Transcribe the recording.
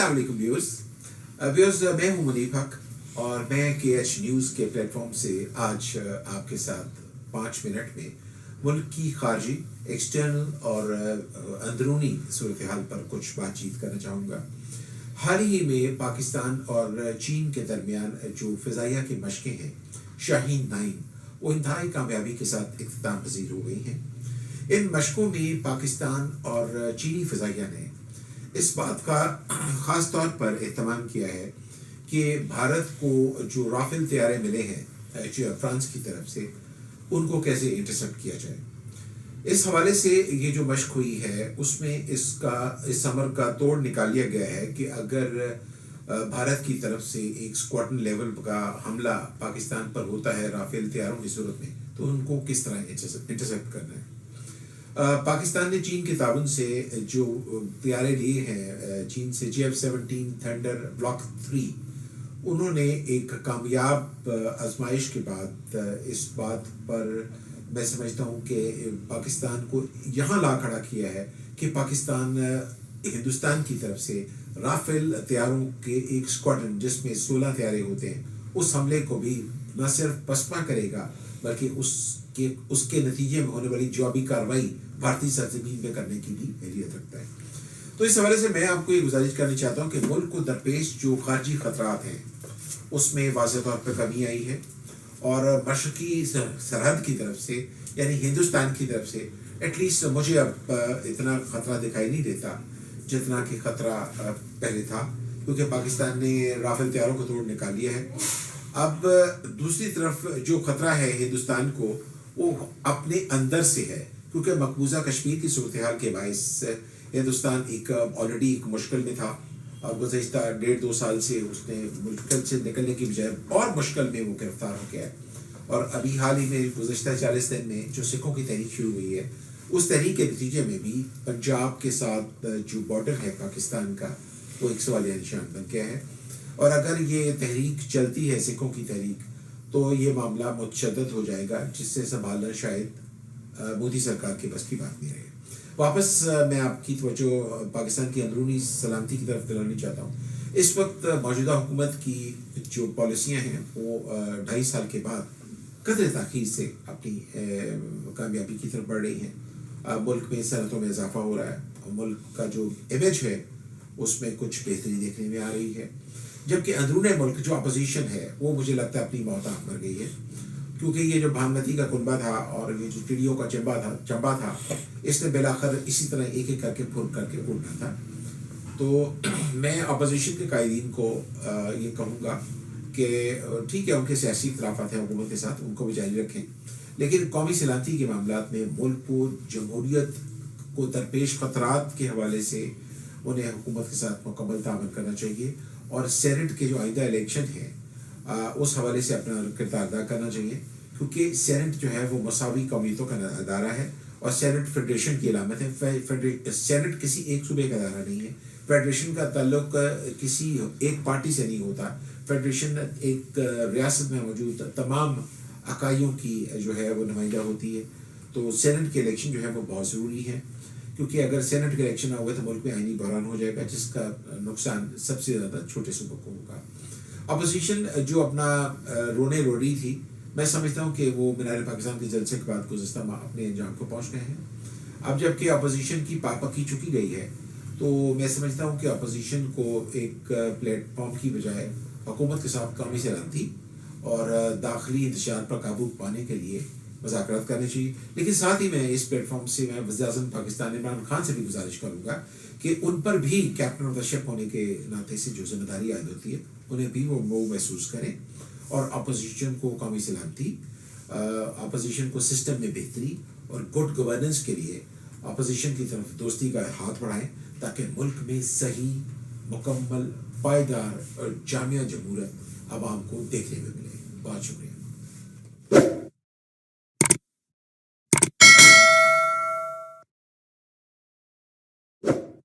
अस्सलाम वालेकुम व्यूअर्स, मैं हूं मुनीब हक और मैं KH न्यूज़ के प्लेटफॉर्म से आज आपके साथ 5 मिनट में मुल्क की खारजी, एक्सटर्नल और अंदरूनी सूरत हाल पर कुछ बातचीत करना चाहूँगा। हाल ही में पाकिस्तान और चीन के दरमियान जो फ़िज़ाइया की मशक़ें हैं शाहीन 9, वो इंतहाई कामयाबी के साथ इख्तिताम पज़ीर हो गई हैं। इन मशक़ों में पाकिस्तान और चीनी फ़िज़ाइया ने इस बात का ख़ास तौर पर एहतमाम किया है कि भारत को जो राफेल तैयारे मिले हैं फ्रांस की तरफ से, उनको कैसे इंटरसेप्ट किया जाए। इस हवाले से ये जो मशक़ हुई है उसमें इस अमर का तोड़ निकाल लिया गया है कि अगर भारत की तरफ से एक स्क्वाड्रन लेवल का हमला पाकिस्तान पर होता है राफेल तैयारों की सूरत में, तो उनको किस तरह इंटरसेप्ट करना है। पाकिस्तान ने चीन के ताउन से जो तैयारे लिए हैं, चीन से JF-17 थंडर ब्लॉक 3, उन्होंने एक कामयाब आजमाइश के बाद इस बात पर मैं समझता हूँ कि पाकिस्तान को यहाँ ला खड़ा किया है कि पाकिस्तान हिंदुस्तान की तरफ से राफेल तैयारों के एक स्क्वाड्रन जिसमें 16 तैयारे होते हैं, उस हमले को भी न सिर्फ पसपा करेगा बल्कि उसके नतीजे में होने वाली जवाबी कार्रवाई भारतीय सरजमीन में करने की भी अहलियत रखता है। तो इस हवाले से मैं आपको ये गुजारिश करनी चाहता हूँ कि मुल्क को दरपेश जो खारजी खतरात हैं उसमें वाज़ेह तौर पर कमी आई है और मशरक़ी सरहद की तरफ से यानी हिंदुस्तान की तरफ से एटलीस्ट मुझे अब इतना ख़तरा दिखाई नहीं देता जितना कि ख़तरा पहले था, क्योंकि पाकिस्तान ने राफेल तैयारों को तोड़ निकाल लिया है। अब दूसरी तरफ जो ख़तरा है हिंदुस्तान को, वो अपने अंदर से है, क्योंकि मकबूजा कश्मीर की सूरत हाल के बायस हिंदुस्तान ऑलरेडी एक मुश्किल में था और गुज़श्ता 1.5-2 साल से उसने मुश्किल से निकलने की बजाय और मुश्किल में वो गिरफ्तार हो गया है। और अभी हाल ही में गुज़श्ता 40 दिन में जो सिखों की तहरीक शुरू हुई है, उस तहरीक के नतीजे में भी पंजाब के साथ जो बॉर्डर है पाकिस्तान का, वो एक सवालिया निशान बन गया है। और अगर ये तहरीक चलती है सिखों की तहरीक, तो ये मामला मुतशद्दद हो जाएगा, जिससे संभालना शायद मोदी सरकार के बस की बात नहीं रहे। वापस मैं आपकी तवज्जो पाकिस्तान की अंदरूनी सलामती की तरफ दिलाना चाहता हूँ। इस वक्त मौजूदा हुकूमत की जो पॉलिसियाँ हैं वो 2.5 साल के बाद कदर ताख़ीर से अपनी कामयाबी की तरफ बढ़ रही हैं। मुल्क में सनतों में इजाफा हो रहा है, मुल्क का जो इमेज है उसमें कुछ बेहतरी देखने में आ रही है, जबकि अंदरूनी मुल्क जो अपोजिशन है वो मुझे लगता है अपनी मौत आँख मर गई है, क्योंकि ये जो भानुमती का कुनबा था और ये जो चिड़ियों का चंबा था, इसने बिलाखिर इसी तरह एक एक करके फुर करके उड़ना था। तो मैं अपोजिशन के कायदीन को ये कहूँगा कि ठीक है, उनके सियासी इख्तिलाफ़ात हैं हुकूमत के साथ, उनको भी जारी रखें, लेकिन कौमी सलामती के मामलात में मुल्क को जमहूरियत को दरपेश ख़तरात के हवाले से उन्हें हुकूमत के साथ मुकम्मल तावन करना चाहिए और सेनेट के जो आइंदा इलेक्शन है उस हवाले से अपना किरदार अदा करना चाहिए, क्योंकि सेनेट जो है वो मसावी कौमियतों का अदारा है और सेनेट फेडरेशन की अलामत है। सेनेट किसी एक सूबे का अदारा नहीं है। फेडरेशन का ताल्लुक किसी एक पार्टी से नहीं होता। फेडरेशन एक रियासत में मौजूद तमाम अकाइयों की जो है वो नुमाइंदा होती है। तो सेनेट के इलेक्शन जो है वो बहुत ज़रूरी है, क्योंकि अगर सेनेट के इलेक्शन ना हुए तो मुल्क में आईनी बहरान हो जाएगा, जिसका नुकसान सबसे ज़्यादा छोटे सूबों को होगा। अपोजिशन जो अपना रोने रो रही थी, मैं समझता हूँ कि वो मीनार पाकिस्तान के जलसे के बाद गुज़श्ता माह अपने अंजाम को पहुँच गए हैं। अब जबकि अपोजिशन की पापकी चुकी गई है, तो मैं समझता हूँ कि अपोजिशन को एक प्लेटफॉर्म की बजाय हुकूमत के साथ कौमी सलामती और दाखिली इंतशार पर काबू पाने के लिए मुज़ाकरात करने चाहिए। लेकिन साथ ही मैं इस प्लेटफॉर्म से मैं वज़ीर-ए-आज़म पाकिस्तान इमरान खान से भी गुजारिश करूँगा कि उन पर भी कैप्टन ऑफ द शिप होने के नाते से जो जिम्मेदारी आयद होती है, उन्हें भी वो महसूस करें और अपोजिशन को कौमी सलामती, अपोजिशन को सिस्टम में बेहतरी और गुड गवर्नेंस के लिए अपोजिशन की तरफ दोस्ती का हाथ बढ़ाएं, ताकि मुल्क में सही, मुकम्मल, पायदार और जामिया जमहूरियत आवाम को देखने में मिले। बहुत शुक्रिया।